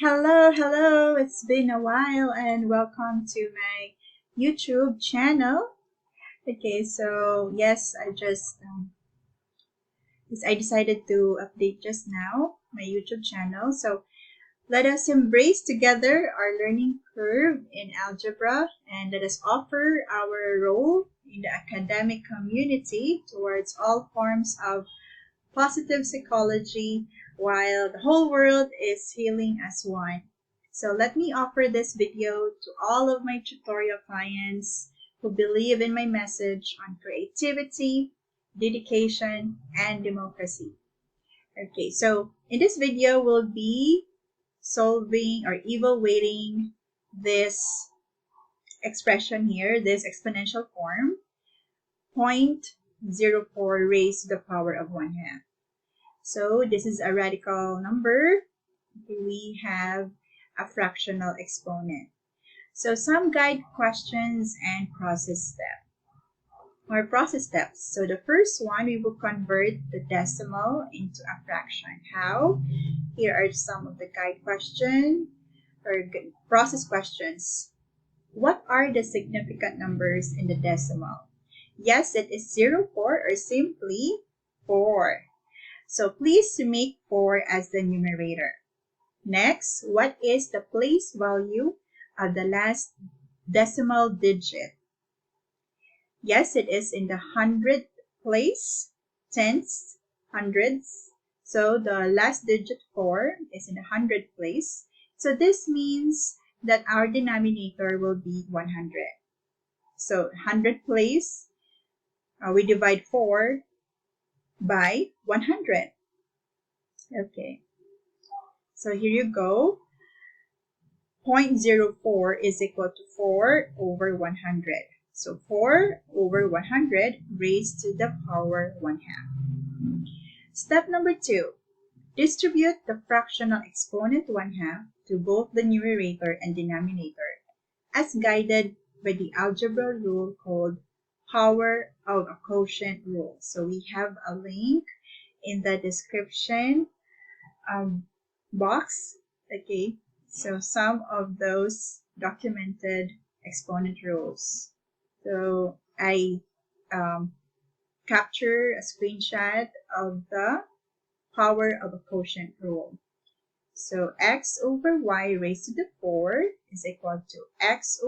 Hello, it's been a while and welcome to my YouTube channel. Okay, so yes, I decided to update just now my YouTube channel. So let us embrace together our learning curve in algebra and let us offer our role in the academic community towards all forms of positive psychology while the whole world is healing as one. So let me offer this video to all of my tutorial clients who believe in my message on creativity, dedication, and democracy. Okay, so in this video, we'll be solving or evaluating this expression here, this exponential form, 0.04 raised to the power of 1/2. So this is a radical number. We have a fractional exponent. So some guide questions and process steps. So the first one, we will convert the decimal into a fraction. How? Here are some of the guide questions or process questions. What are the significant numbers in the decimal? Yes, it is 0.4 or simply 4. So please make 4 as the numerator. Next, what is the place value of the last decimal digit? Yes, it is in the hundredth place, tenths, hundreds. So the last digit 4 is in the hundredth place. So this means that our denominator will be 100. So 100th place, we divide 4 by 100. Okay. So here you go. 0.04 is equal to 4 over 100. So 4 over 100 raised to the power 1/2. Step number 2. Distribute the fractional exponent 1/2 to both the numerator and denominator as guided by the algebra rule called power of a quotient rule. So we have a link in the description box. Okay, so some of those documented exponent rules. So I capture a screenshot of the power of a quotient rule. So x over y raised to the 4 is equal to x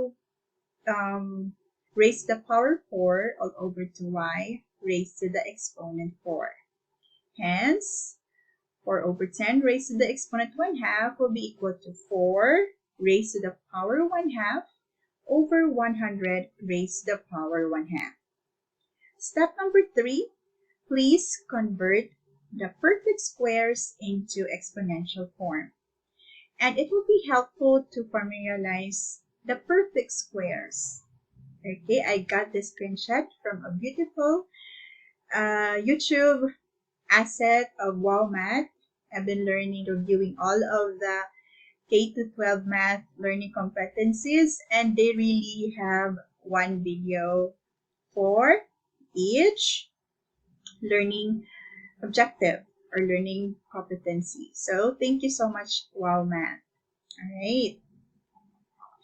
raised to the power 4 all over to y raised to the exponent 4. Hence, 4 over 10 raised to the exponent 1/2 will be equal to 4 raised to the power 1/2 over 100 raised to the power 1/2. Step number 3, please convert the perfect squares into exponential form. And it will be helpful to familiarize the perfect squares. Okay, I got this screenshot from a beautiful YouTube asset of Wow Math. I've been reviewing all of the K-12 math learning competencies, and they really have one video for each learning objective or learning competency. So thank you so much, Wow Math. All right.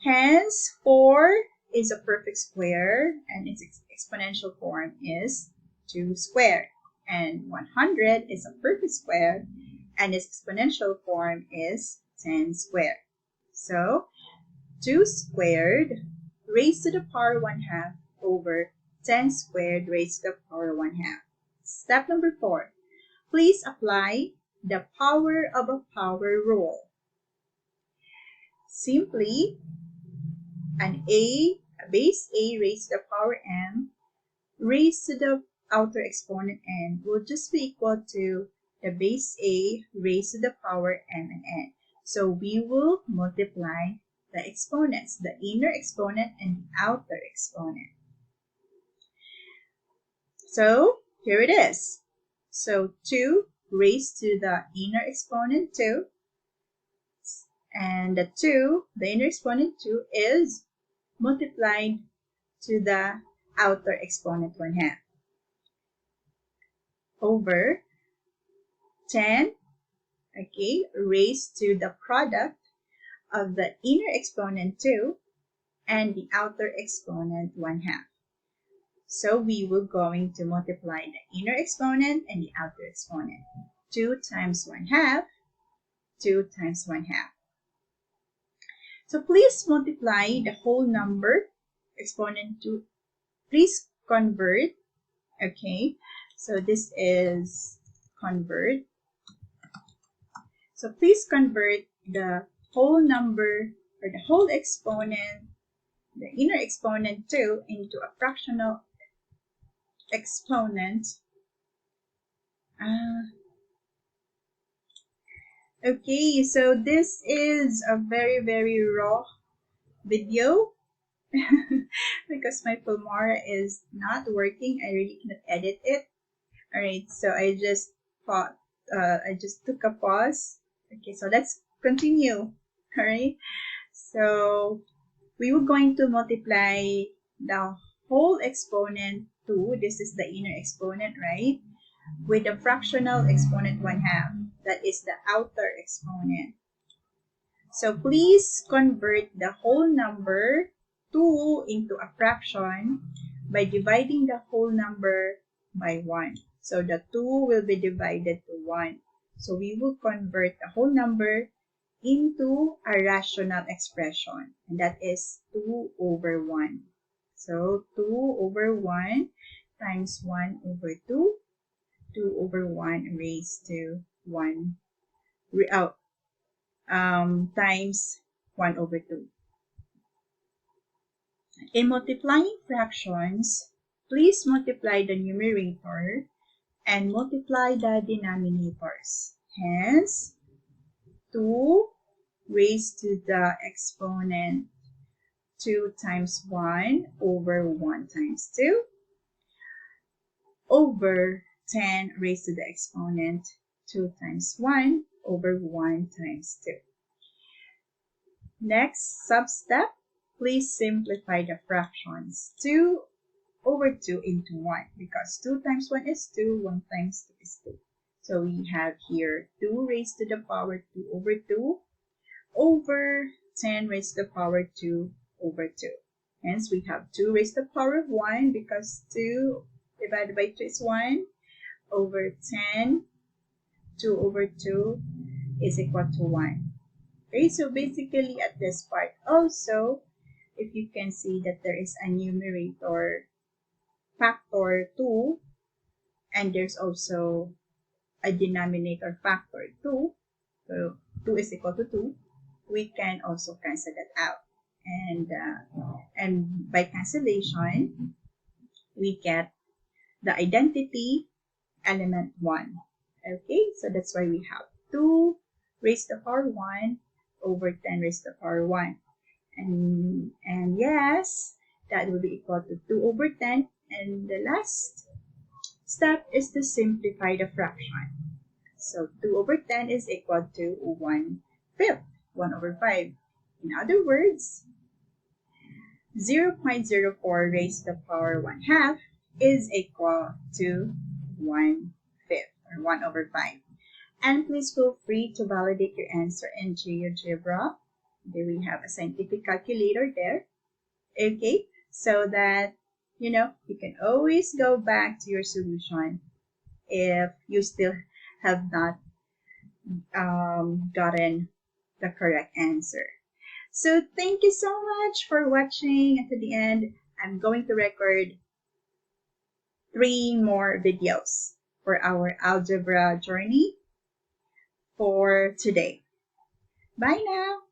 Hence, 4 is a perfect square, and its exponential form is 2 squared. And 100 is a perfect square, and its exponential form is 10 squared. So 2 squared raised to the power 1/2 over 10 squared raised to the power 1/2. Step number 4. Please apply the power of a power rule. Simply, a base a raised to the power m raised to the outer exponent n will just be equal to the base a raised to the power m and n. So we will multiply the exponents, the inner exponent and the outer exponent. So here it is. So 2 raised to the inner exponent 2, and the inner exponent 2 is multiplied to the outer exponent 1/2 over 10, okay, raised to the product of the inner exponent 2 and the outer exponent 1/2. So we will going to multiply the inner exponent and the outer exponent. 2 times 1/2, 2 times 1/2. So please multiply the whole number, exponent 2. Please convert, okay? So this is convert. So please convert the whole number or the whole exponent, the inner exponent 2 into a fractional exponent. Okay, so this is a very, very raw video because my Filmora is not working. I really cannot edit it. Alright, so I just thought, I just took a pause. Okay, so let's continue. Alright, so we were going to multiply the whole exponent 2, this is the inner exponent, right? With the fractional exponent 1/2, that is the outer exponent. So please convert the whole number 2 into a fraction by dividing the whole number by 1. So the 2 will be divided to 1. So we will convert the whole number into a rational expression, and that is 2 over 1. So 2 over 1 times 1 over 2, 2 over 1 raised to 1, times 1 over 2. In multiplying fractions, please multiply the numerator and multiply the denominators. Hence, 2 raised to the exponent 2 times 1 over 1 times 2 over 10 raised to the exponent 2 times 1 over 1 times 2. Next sub-step, please simplify the fractions 2 over 2 into 1 because 2 times 1 is 2, 1 times 2 is 2. So we have here 2 raised to the power 2 over 2 over 10 raised to the power 2 over 2. Hence, we have 2 raised to the power of 1 because 2 divided by 2 is 1 over 10. 2 over 2 is equal to 1. Okay, so basically at this part also, if you can see that there is a numerator factor 2 and there's also a denominator factor 2, so 2 is equal to 2, we can also cancel that out. And by cancellation, we get the identity element 1. Okay, so that's why we have 2 raised to the power 1 over 10 raised to the power 1. And yes, that will be equal to 2 over 10. And the last step is to simplify the fraction. So 2 over 10 is equal to 1/5, 1 over 5. In other words, 0.04 raised to the power 1/2 is equal to 1/5 or 1 over 5. And please feel free to validate your answer in GeoGebra. There we have a scientific calculator there. Okay, so that you can always go back to your solution if you still have not gotten the correct answer. So thank you so much for watching. And to the end, I'm going to record 3 more videos for our algebra journey for today. Bye now.